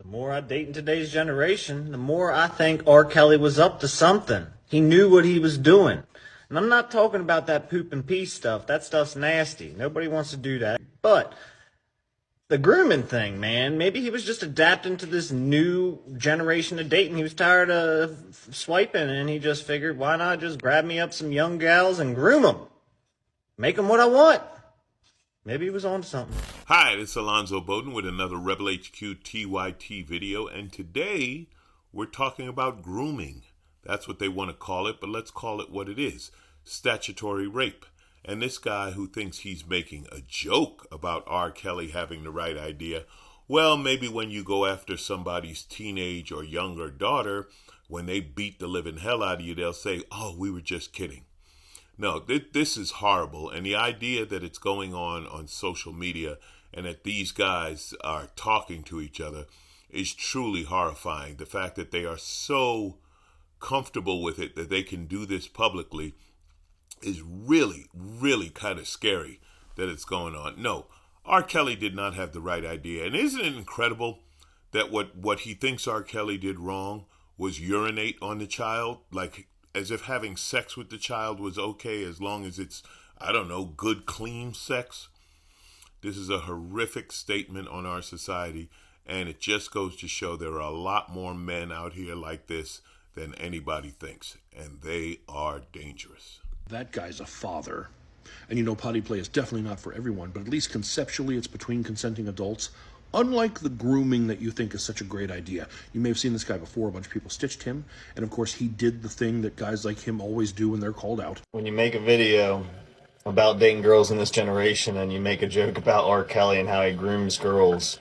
The more I date in today's generation, the more I think R. Kelly was up to something. He knew what he was doing. And I'm not talking about that poop and pee stuff. That stuff's nasty. Nobody wants to do that. But the grooming thing, man, maybe he was just adapting to this new generation of dating. He was tired of swiping, and he just figured, why not just grab me up some young gals and groom them? Make them what I want. Maybe he was on to something. Hi, this is Alonzo Bodden with another Rebel HQ TYT video, and today we're talking about grooming. That's what they want to call it, but let's call it what it is. Statutory rape. And this guy who thinks he's making a joke about R. Kelly having the right idea, well, maybe when you go after somebody's teenage or younger daughter, when they beat the living hell out of you, they'll say, oh, we were just kidding. No, this is horrible. And the idea that it's going on social media and that these guys are talking to each other is truly horrifying. The fact that they are so comfortable with it that they can do this publicly is really, really kind of scary that it's going on. No, R. Kelly did not have the right idea. And isn't it incredible that what he thinks R. Kelly did wrong was urinate on the child? Like, as if having sex with the child was okay as long as it's, I don't know, good, clean sex. This is a horrific statement on our society, and it just goes to show there are a lot more men out here like this than anybody thinks, and they are dangerous. That guy's a father. And you know, potty play is definitely not for everyone, but at least conceptually it's between consenting adults. Unlike the grooming that you think is such a great idea. You may have seen this guy before. A bunch of people stitched him. And of course, he did the thing that guys like him always do when they're called out. When you make a video about dating girls in this generation and you make a joke about R. Kelly and how he grooms girls,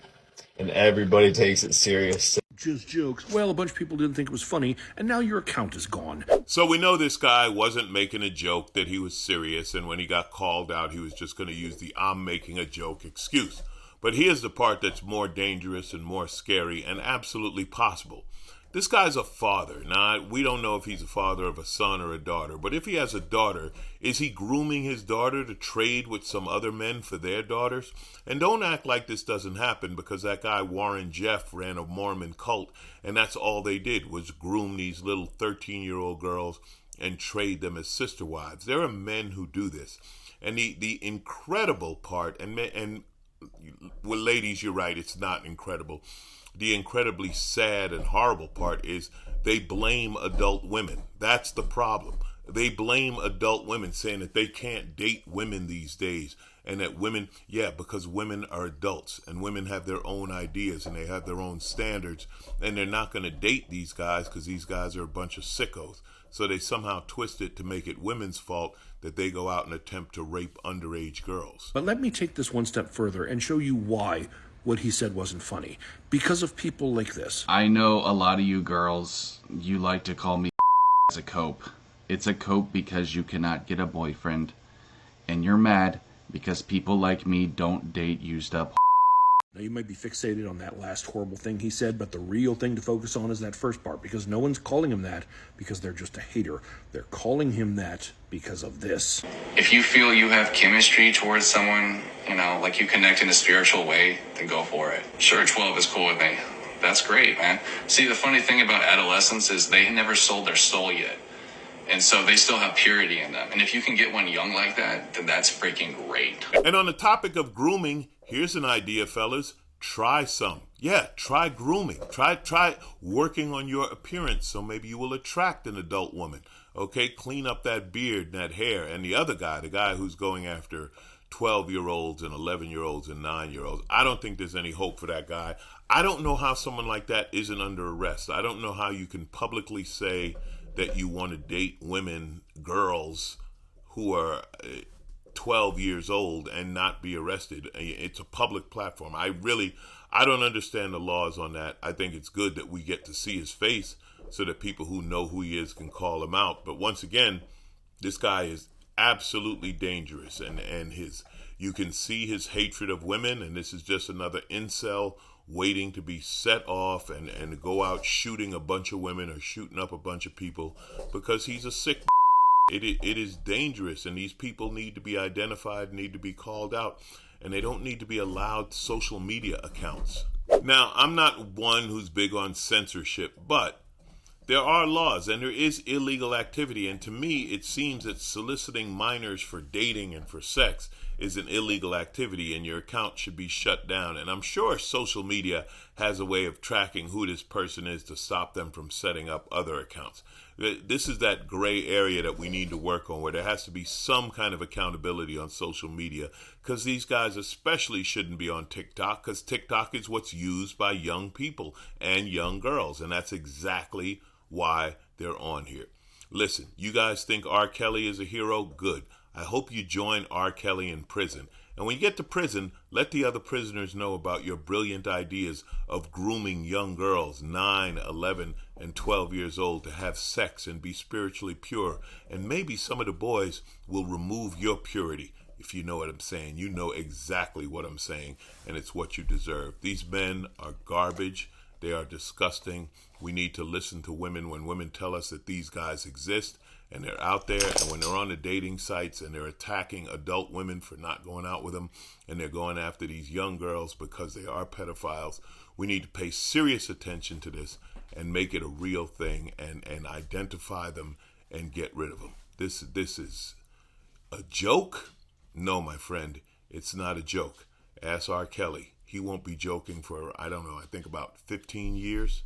and everybody takes it serious. Just jokes. Well, a bunch of people didn't think it was funny, and now your account is gone. So we know this guy wasn't making a joke, that he was serious, and when he got called out, he was just going to use the I'm making a joke excuse. But here's the part that's more dangerous and more scary and absolutely possible. This guy's a father. Now, we don't know if he's a father of a son or a daughter, but if he has a daughter, is he grooming his daughter to trade with some other men for their daughters? And don't act like this doesn't happen, because that guy Warren Jeff ran a Mormon cult, and that's all they did was groom these little 13-year-old girls and trade them as sister wives. There are men who do this. And the incredible part, and well, ladies, you're right, it's not incredible. The incredibly sad and horrible part is they blame adult women. That's the problem. They blame adult women, saying that they can't date women these days, and that women, because women are adults and women have their own ideas and they have their own standards, and they're not going to date these guys because these guys are a bunch of sickos. So they somehow twist it to make it women's fault that they go out and attempt to rape underage girls. But let me take this one step further and show you why what he said wasn't funny. Because of people like this. I know a lot of you girls, you like to call me as a cope. It's a cope because you cannot get a boyfriend. And you're mad because people like me don't date used up. Now, you might be fixated on that last horrible thing he said, but the real thing to focus on is that first part, because no one's calling him that because they're just a hater. They're calling him that because of this. If you feel you have chemistry towards someone, like you connect in a spiritual way, then go for it. Sure, 12 is cool with me. That's great, man. See, the funny thing about adolescents is they never sold their soul yet. And so they still have purity in them. And if you can get one young like that, then that's freaking great. And on the topic of grooming, here's an idea, fellas. Try some. Yeah, try grooming. Try working on your appearance so maybe you will attract an adult woman. Okay, clean up that beard and that hair. And the other guy, the guy who's going after 12-year-olds and 11-year-olds and 9-year-olds, I don't think there's any hope for that guy. I don't know how someone like that isn't under arrest. I don't know how you can publicly say that you want to date women, girls who are 12 years old and not be arrested. It's a public platform. I don't understand the laws on that. I think it's good that we get to see his face so that people who know who he is can call him out. But once again, this guy is absolutely dangerous, and you can see his hatred of women, and this is just another incel waiting to be set off and go out shooting a bunch of women or shooting up a bunch of people because he's a sick. It is dangerous, and these people need to be identified, need to be called out, and they don't need to be allowed social media accounts. Now, I'm not one who's big on censorship, but there are laws and there is illegal activity. And to me, it seems that soliciting minors for dating and for sex is an illegal activity and your account should be shut down. And I'm sure social media has a way of tracking who this person is to stop them from setting up other accounts. This is that gray area that we need to work on, where there has to be some kind of accountability on social media, because these guys especially shouldn't be on TikTok, because TikTok is what's used by young people and young girls, and that's exactly why they're on here. Listen, you guys think R. Kelly is a hero? Good. I hope you join R. Kelly in prison. And when you get to prison, let the other prisoners know about your brilliant ideas of grooming young girls 9, 11, and 12 years old to have sex and be spiritually pure. And maybe some of the boys will remove your purity. If you know what I'm saying, you know exactly what I'm saying, and it's what you deserve. These men are garbage. They are disgusting. We need to listen to women when women tell us that these guys exist and they're out there, and when they're on the dating sites and they're attacking adult women for not going out with them, and they're going after these young girls because they are pedophiles. We need to pay serious attention to this and make it a real thing, and identify them and get rid of them. This is a joke? No, my friend, it's not a joke. Ask R. Kelly. He won't be joking for, I don't know, I think about 15 years.